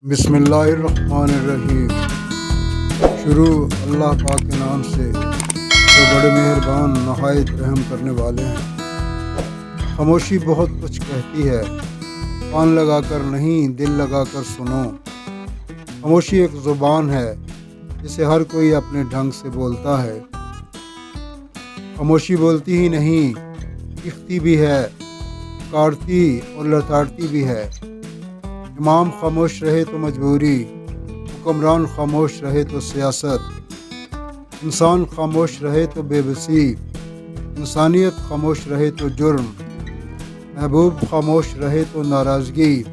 بسم اللہ الرحمن الرحیم۔ شروع اللہ پاک کے نام سے جو بڑے مہربان نہایت رحم کرنے والے ہیں۔ خاموشی بہت کچھ کہتی ہے، کان لگا کر نہیں دل لگا کر سنو۔ خاموشی ایک زبان ہے جسے ہر کوئی اپنے ڈھنگ سے بولتا ہے۔ خاموشی بولتی ہی نہیں، چیختی بھی ہے، کاٹتی اور لتاڑتی بھی ہے۔ امام خاموش رہے تو مجبوری، حکمران خاموش رہے تو سیاست، انسان خاموش رہے تو بے بسی، انسانیت خاموش رہے تو جرم، محبوب خاموش رہے تو ناراضگی،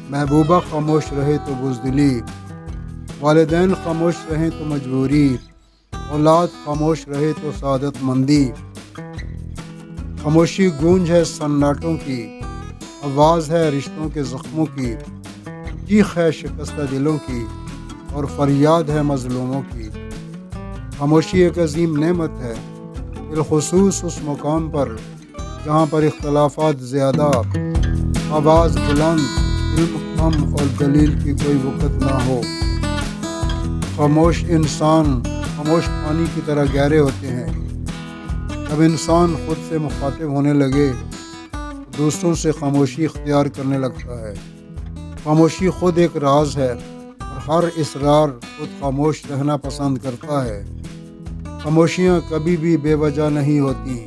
محبوبہ خاموش رہے تو بزدلی، والدین خاموش رہیں تو مجبوری، اولاد خاموش رہے تو سعادت مندی۔ خاموشی گونج ہے سناٹوں کی، آواز ہے رشتوں کے زخموں کی، چیخ ہے شکستہ دلوں کی، اور فریاد ہے مظلوموں کی۔ خاموشی ایک عظیم نعمت ہے، بالخصوص اس مقام پر جہاں پر اختلافات زیادہ، آواز بلند، علم کم اور دلیل کی کوئی وقت نہ ہو۔ خاموش انسان خاموش پانی کی طرح گہرے ہوتے ہیں۔ جب انسان خود سے مخاطب ہونے لگے دوسروں سے خاموشی اختیار کرنے لگتا ہے۔ خاموشی خود ایک راز ہے اور ہر اسرار خود خاموش رہنا پسند کرتا ہے۔ خاموشیاں کبھی بھی بے وجہ نہیں ہوتی،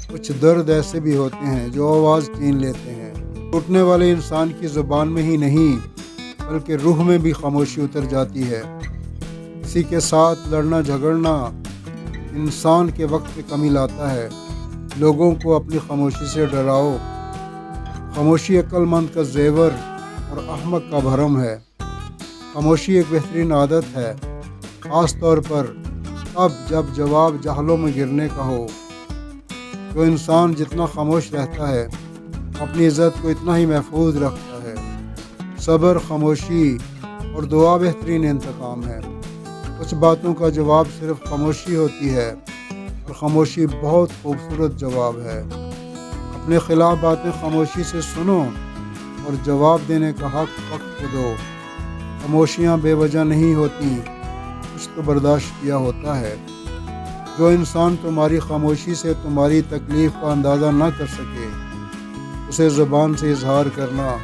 کچھ درد ایسے بھی ہوتے ہیں جو آواز چھین لیتے ہیں۔ ٹوٹنے والے انسان کی زبان میں ہی نہیں بلکہ روح میں بھی خاموشی اتر جاتی ہے۔ کسی کے ساتھ لڑنا جھگڑنا انسان کے وقت میں کمی لاتا ہے۔ لوگوں کو اپنی خاموشی سے ڈراؤ۔ خاموشی عقل مند کا زیور اور احمق کا بھرم ہے۔ خاموشی ایک بہترین عادت ہے، خاص طور پر تب جب جواب جہلوں میں گرنے کا ہو۔ جو انسان جتنا خاموش رہتا ہے اپنی عزت کو اتنا ہی محفوظ رکھتا ہے۔ صبر، خاموشی اور دعا بہترین انتقام ہے۔ کچھ باتوں کا جواب صرف خاموشی ہوتی ہے اور خاموشی بہت خوبصورت جواب ہے۔ اپنے خلاف باتیں خاموشی سے سنو اور جواب دینے کا حق وقت کو دو۔ خاموشیاں بے وجہ نہیں ہوتی، کچھ تو برداشت کیا ہوتا ہے۔ جو انسان تمہاری خاموشی سے تمہاری تکلیف کا اندازہ نہ کر سکے اسے زبان سے اظہار کرنا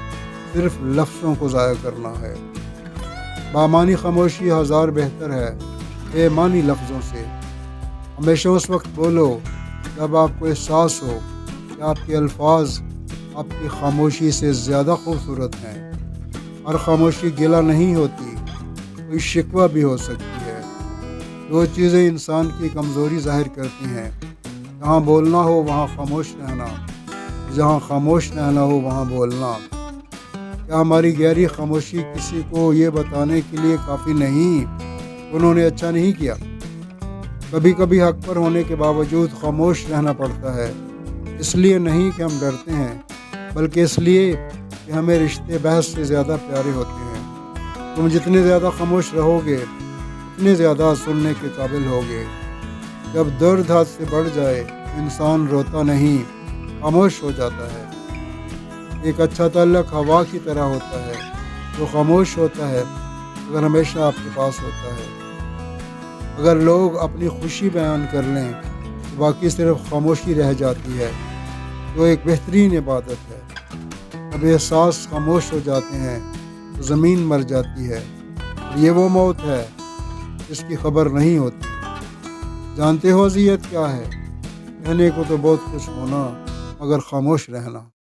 صرف لفظوں کو ضائع کرنا ہے۔ بامانی خاموشی ہزار بہتر ہے بے معنی لفظوں سے۔ ہمیشہ اس وقت بولو جب آپ کو احساس ہو کہ آپ کے الفاظ آپ کی خاموشی سے زیادہ خوبصورت ہیں۔ ہر خاموشی گلہ نہیں ہوتی، کوئی شکوہ بھی ہو سکتی ہے۔ دو چیزیں انسان کی کمزوری ظاہر کرتی ہیں، جہاں بولنا ہو وہاں خاموش رہنا، جہاں خاموش رہنا ہو وہاں بولنا۔ کیا ہماری گہری خاموشی کسی کو یہ بتانے کے لیے کافی نہیں انہوں نے اچھا نہیں کیا؟ کبھی کبھی حق پر ہونے کے باوجود خاموش رہنا پڑتا ہے، اس لیے نہیں کہ ہم ڈرتے ہیں بلکہ اس لیے کہ ہمیں رشتے بحث سے زیادہ پیارے ہوتے ہیں۔ تم جتنے زیادہ خاموش رہو گے اتنے زیادہ سننے کے قابل ہوگے۔ جب درد حد سے بڑھ جائے انسان روتا نہیں، خاموش ہو جاتا ہے۔ ایک اچھا تعلق ہوا کی طرح ہوتا ہے، جو خاموش ہوتا ہے مگر ہمیشہ آپ کے پاس ہوتا ہے۔ اگر لوگ اپنی خوشی بیان کر لیں تو باقی صرف خاموشی رہ جاتی ہے، جو ایک بہترین عبادت ہے۔ جب احساس خاموش ہو جاتے ہیں تو زمین مر جاتی ہے، اور یہ وہ موت ہے جس کی خبر نہیں ہوتی۔ جانتے ہو اذیت کیا ہے؟ کہنے کو تو بہت کچھ ہونا مگر خاموش رہنا۔